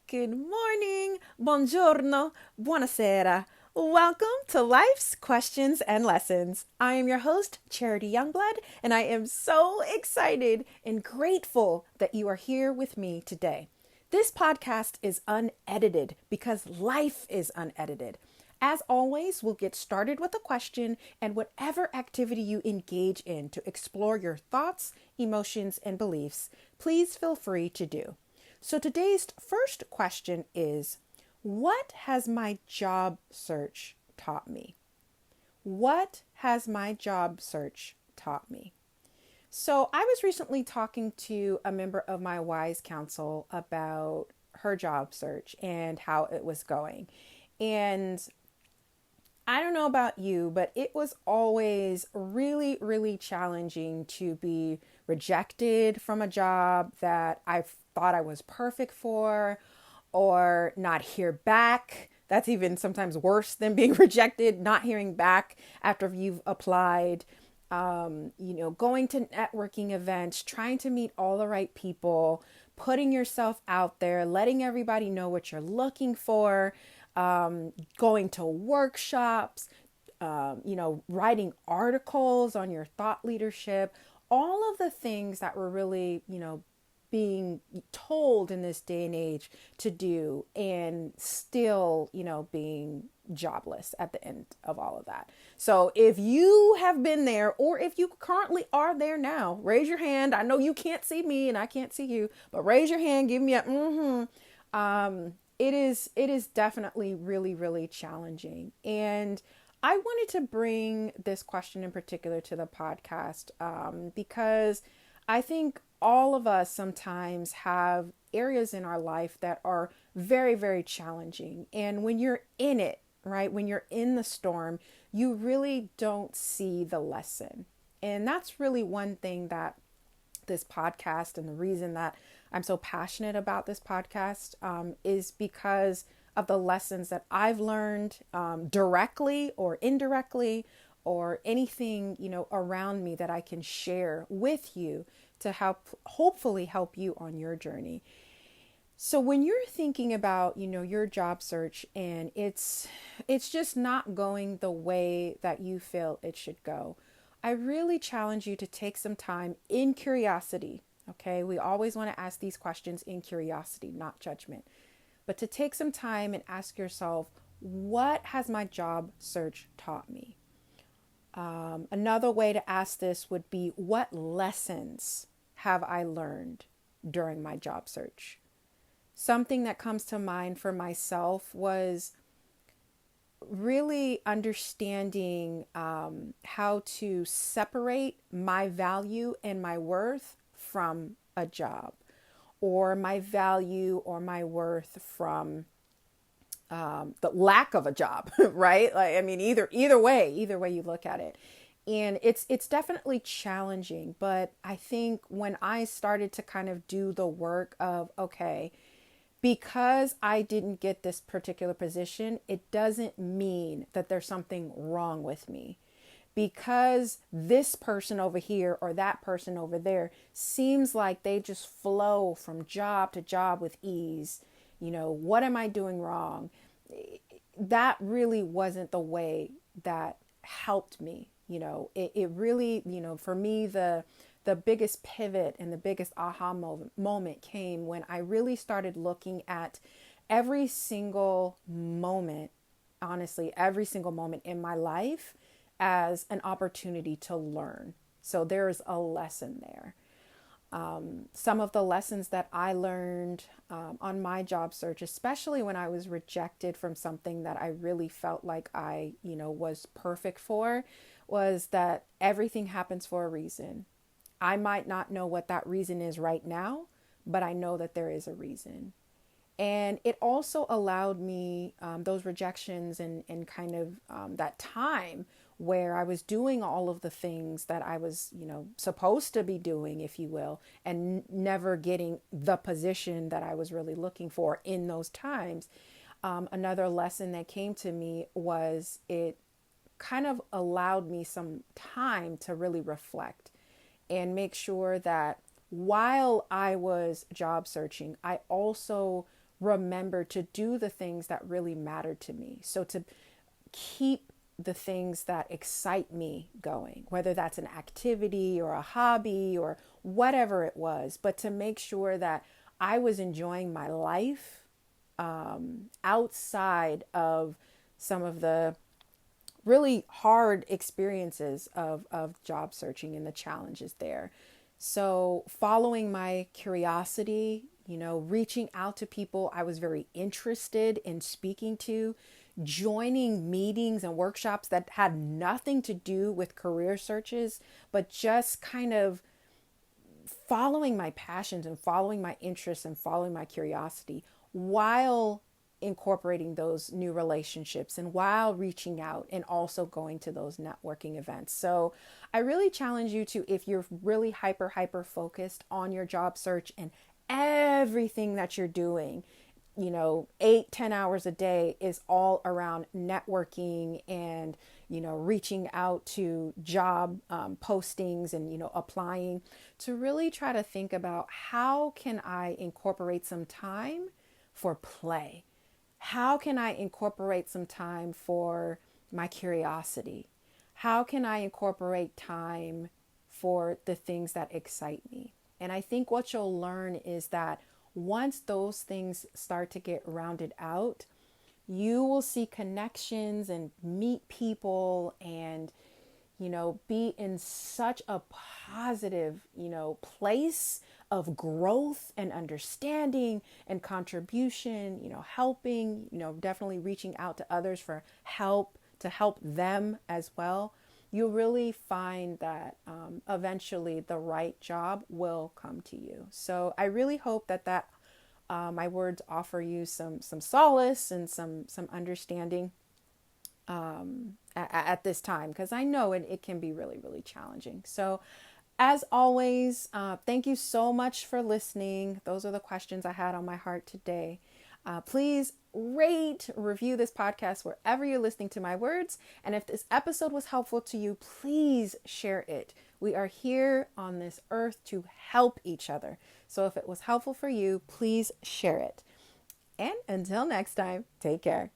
Good morning, buongiorno, buonasera. Welcome to Life's Questions and Lessons. I am your host, Charity Youngblood, and I am so excited and grateful that you are here with me today. This podcast is unedited because life is unedited. As always, we'll get started with a question and whatever activity you engage in to explore your thoughts, emotions, and beliefs, please feel free to do. So today's first question is, what has my job search taught me? What has my job search taught me? So I was recently talking to a member of my WISE council about her job search and how it was going. And I don't know about you, but it was always really, really challenging to be rejected from a job that I thought I was perfect for, or not hear back. That's even sometimes worse than being rejected, not hearing back after you've applied. Going to networking events, trying to meet all the right people, putting yourself out there, letting everybody know what you're looking for, going to workshops, writing articles on your thought leadership, all of the things that were really, being told in this day and age to do, and still, being jobless at the end of all of that. So if you have been there, or if you currently are there now, raise your hand. I know you can't see me and I can't see you, but raise your hand, give me a it is definitely really, really challenging. And I wanted to bring this question in particular to the podcast because I think all of us sometimes have areas in our life that are very, very challenging. And when you're in it, right, when you're in the storm, you really don't see the lesson. And that's really one thing that this podcast, and the reason that I'm so passionate about this podcast is because of the lessons that I've learned directly or indirectly, or anything, around me that I can share with you to hopefully help you on your journey. So when you're thinking about, your job search, and it's just not going the way that you feel it should go, I really challenge you to take some time in curiosity. Okay, we always want to ask these questions in curiosity, not judgment. But to take some time and ask yourself, what has my job search taught me? Another way to ask this would be, what lessons have I learned during my job search? Something that comes to mind for myself was really understanding how to separate my value and my worth from a job, or my value or my worth from the lack of a job, right? Like, I mean, either way you look at it. And it's definitely challenging, but I think when I started to kind of do the work of, okay, because I didn't get this particular position, it doesn't mean that there's something wrong with me. Because this person over here or that person over there seems like they just flow from job to job with ease. What am I doing wrong? That really wasn't the way that helped me. It really, for me, the biggest pivot and the biggest aha moment came when I really started looking at every single moment, honestly, every single moment in my life as an opportunity to learn. So there's a lesson there. Some of the lessons that I learned on my job search, especially when I was rejected from something that I really felt like I, was perfect for, was that everything happens for a reason. I might not know what that reason is right now, but I know that there is a reason. And it also allowed me those rejections and kind of that time where I was doing all of the things that I was, supposed to be doing, if you will, and never getting the position that I was really looking for in those times. Another lesson that came to me was it kind of allowed me some time to really reflect and make sure that while I was job searching, I also remember to do the things that really matter to me. So to keep the things that excite me going, whether that's an activity or a hobby or whatever it was, but to make sure that I was enjoying my life outside of some of the really hard experiences of job searching and the challenges there. So, following my curiosity, reaching out to people I was very interested in speaking to, joining meetings and workshops that had nothing to do with career searches, but just kind of following my passions and following my interests and following my curiosity while incorporating those new relationships and while reaching out and also going to those networking events. So I really challenge you to, if you're really hyper focused on your job search and everything that you're doing, 8-10 hours a day is all around networking and reaching out to job postings and applying, to really try to think about, how can I incorporate some time for play? How can I incorporate some time for my curiosity? How can I incorporate time for the things that excite me? And I think what you'll learn is that once those things start to get rounded out, you will see connections and meet people and, be in such a positive, place of growth and understanding and contribution, helping, definitely reaching out to others for help, to help them as well. You'll really find that eventually the right job will come to you. So I really hope that my words offer you some solace and some understanding at this time, because I know it can be really, really challenging. So as always, thank you so much for listening. Those are the questions I had on my heart today. Please rate, review this podcast wherever you're listening to my words. And if this episode was helpful to you, please share it. We are here on this earth to help each other. So if it was helpful for you, please share it. And until next time, take care.